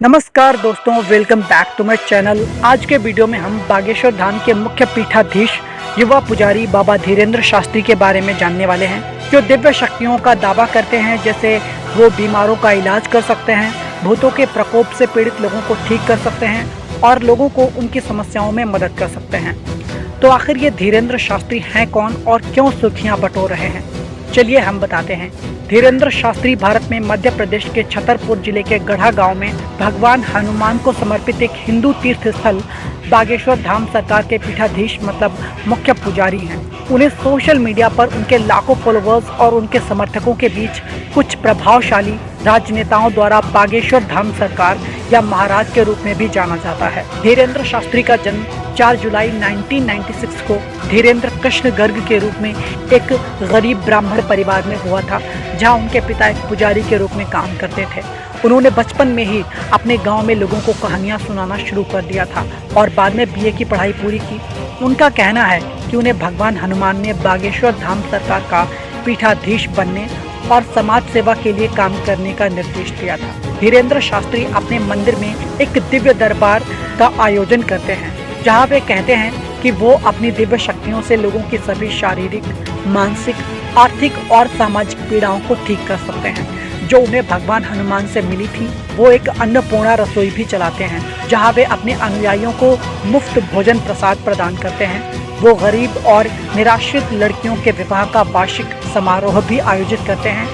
नमस्कार दोस्तों, welcome back to my channel. आज के वीडियो में हम बागेश्वर धाम के मुख्य पीठाधीश युवा पुजारी बाबा धीरेंद्र शास्त्री के बारे में जानने वाले हैं, जो दिव्य शक्तियों का दावा करते हैं। जैसे वो बीमारों का इलाज कर सकते हैं, भूतों के प्रकोप से पीड़ित लोगों को ठीक कर सकते हैं और लोगों को उनकी समस्याओं में मदद कर सकते हैं। तो आखिर ये धीरेंद्र शास्त्री हैं कौन और क्यों सुर्खियां बटोर रहे हैं, चलिए हम बताते हैं। धीरेंद्र शास्त्री भारत में मध्य प्रदेश के छतरपुर जिले के गढ़ा गांव में भगवान हनुमान को समर्पित एक हिंदू तीर्थ स्थल बागेश्वर धाम सरकार के पीठाधीश मतलब मुख्य पुजारी हैं। उन्हें सोशल मीडिया पर उनके लाखों फॉलोअर्स और उनके समर्थकों के बीच कुछ प्रभावशाली राजनेताओं द्वारा बागेश्वर धाम सरकार या महाराज के रूप में भी जाना जाता है। धीरेंद्र शास्त्री का जन्म 4 जुलाई 1996 को धीरेंद्र कृष्ण गर्ग के रूप में एक गरीब ब्राह्मण परिवार में हुआ था, जहां उनके पिता एक पुजारी के रूप में काम करते थे। उन्होंने बचपन में ही अपने गांव में लोगों को कहानियां सुनाना शुरू कर दिया था और बाद में बीए की पढ़ाई पूरी की। उनका कहना है कि उन्हें भगवान हनुमान ने बागेश्वर धाम सरकार का पीठाधीश बनने और समाज सेवा के लिए काम करने का निर्देश दिया था। धीरेंद्र शास्त्री अपने मंदिर में एक दिव्य दरबार का आयोजन करते हैं, जहां वे कहते हैं कि वो अपनी दिव्य शक्तियों से लोगों की सभी शारीरिक, मानसिक, आर्थिक और सामाजिक पीड़ाओं को ठीक कर सकते हैं जो उन्हें भगवान हनुमान से मिली थी। वो एक अन्नपूर्णा रसोई भी चलाते हैं, जहां वे अपने अनुयायियों को मुफ्त भोजन प्रसाद प्रदान करते हैं। वो गरीब और निराश्रित लड़कियों के विवाह का वार्षिक समारोह भी आयोजित करते हैं।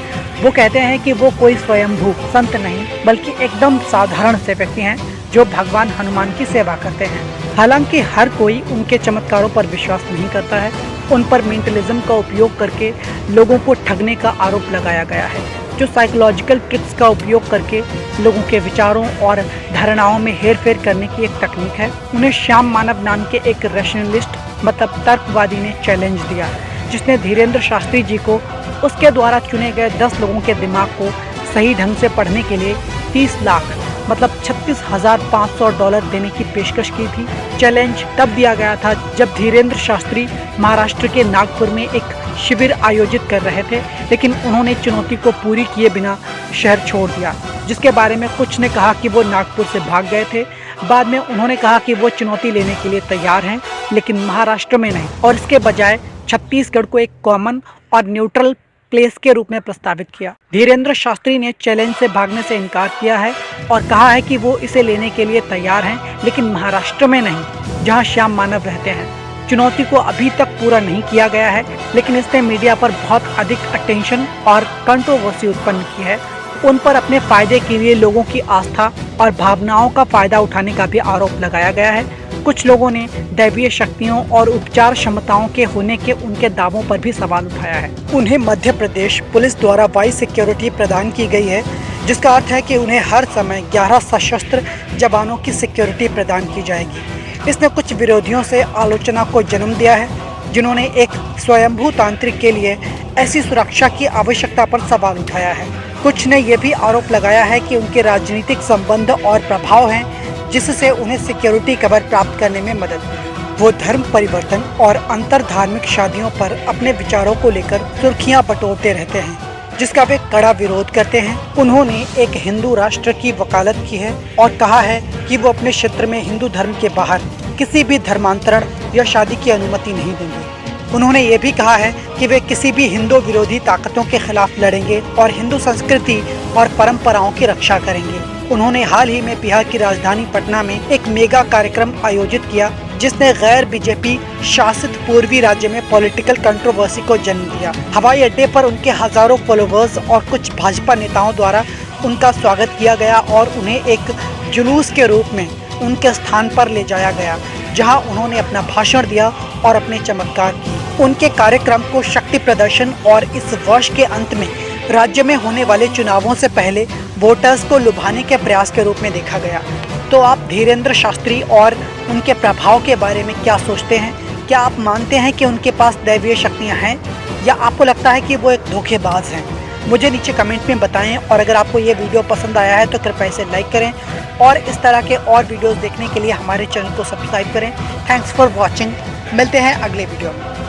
वो कहते हैं कि वो कोई स्वयंभू संत नहीं, बल्कि एकदम साधारण से व्यक्ति हैं जो भगवान हनुमान की सेवा करते हैं। हालांकि हर कोई उनके चमत्कारों पर विश्वास नहीं करता है। उन पर मेंटलिज्म का उपयोग करके लोगों को ठगने का आरोप लगाया गया है, जो साइकोलॉजिकल ट्रिक्स का उपयोग करके लोगों के विचारों और धारणाओं में हेरफेर करने की एक तकनीक है। उन्हें श्याम मानव नाम के एक रैशनलिस्ट मतलब तर्कवादी ने चैलेंज दिया, जिसने धीरेंद्र शास्त्री जी को उसके द्वारा चुने गए 10 लोगों के दिमाग को सही ढंग से पढ़ने के लिए 30 लाख मतलब $36,500 देने की पेशकश की थी। चैलेंज तब दिया गया था जब धीरेंद्र शास्त्री महाराष्ट्र के नागपुर में एक शिविर आयोजित कर रहे थे, लेकिन उन्होंने चुनौती को पूरी किए बिना शहर छोड़ दिया, जिसके बारे में कुछ ने कहा कि वो नागपुर से भाग गए थे। बाद में उन्होंने कहा कि वो चुनौती लेने के लिए तैयार हैं, लेकिन महाराष्ट्र में नहीं, और इसके बजाय छत्तीसगढ़ को एक कॉमन और न्यूट्रल प्लेस के रूप में प्रस्तावित किया। धीरेंद्र शास्त्री ने चैलेंज से भागने से इनकार किया है और कहा है कि वो इसे लेने के लिए तैयार हैं, लेकिन महाराष्ट्र में नहीं, जहां श्याम मानव रहते हैं। चुनौती को अभी तक पूरा नहीं किया गया है, लेकिन इसने मीडिया पर बहुत अधिक अटेंशन और कंट्रोवर्सी उत्पन्न की है। उन पर अपने फायदे के लिए लोगों की आस्था और भावनाओं का फायदा उठाने का भी आरोप लगाया गया है। कुछ लोगों ने दैवीय शक्तियों और उपचार क्षमताओं के होने के उनके दावों पर भी सवाल उठाया है। उन्हें मध्य प्रदेश पुलिस द्वारा वाई सिक्योरिटी प्रदान की गई है, जिसका अर्थ है कि उन्हें हर समय 11 सशस्त्र जवानों की सिक्योरिटी प्रदान की जाएगी। इसने कुछ विरोधियों से आलोचना को जन्म दिया है, जिन्होंने एक स्वयंभू तांत्रिक के लिए ऐसी सुरक्षा की आवश्यकता पर सवाल उठाया है। कुछ ने यह भी आरोप लगाया है कि उनके राजनीतिक संबंध और प्रभाव हैं, जिससे उन्हें सिक्योरिटी कवर प्राप्त करने में मदद मिली। वो धर्म परिवर्तन और अंतर धार्मिक शादियों पर अपने विचारों को लेकर सुर्खियां बटोरते रहते हैं, जिसका वे कड़ा विरोध करते हैं। उन्होंने एक हिंदू राष्ट्र की वकालत की है और कहा है कि वो अपने क्षेत्र में हिंदू धर्म के बाहर किसी भी धर्मांतरण या शादी की अनुमति नहीं देंगे। उन्होंने ये भी कहा है कि वे किसी भी हिंदू विरोधी ताकतों के खिलाफ लड़ेंगे और हिंदू संस्कृति और परंपराओं की रक्षा करेंगे। उन्होंने हाल ही में बिहार की राजधानी पटना में एक मेगा कार्यक्रम आयोजित किया, जिसने गैर बीजेपी शासित पूर्वी राज्य में पॉलिटिकल कंट्रोवर्सी को जन्म दिया। हवाई अड्डे पर उनके हजारों फॉलोअर्स और कुछ भाजपा नेताओं द्वारा उनका स्वागत किया गया और उन्हें एक जुलूस के रूप में उनके स्थान पर ले जाया गया, जहां उन्होंने अपना भाषण दिया और अपने चमत्कार किए। उनके कार्यक्रम को शक्ति प्रदर्शन और इस वर्ष के अंत में राज्य में होने वाले चुनावों से पहले वोटर्स को लुभाने के प्रयास के रूप में देखा गया। तो आप धीरेंद्र शास्त्री और उनके प्रभाव के बारे में क्या सोचते हैं? क्या आप मानते हैं कि उनके पास दैवीय शक्तियां हैं, या आपको लगता है कि वो एक धोखेबाज हैं? मुझे नीचे कमेंट में बताएं, और अगर आपको ये वीडियो पसंद आया है तो कृपया इसे लाइक करें और इस तरह के और वीडियोस देखने के लिए हमारे चैनल को सब्सक्राइब करें। Thanks for watching. मिलते हैं अगले वीडियो में।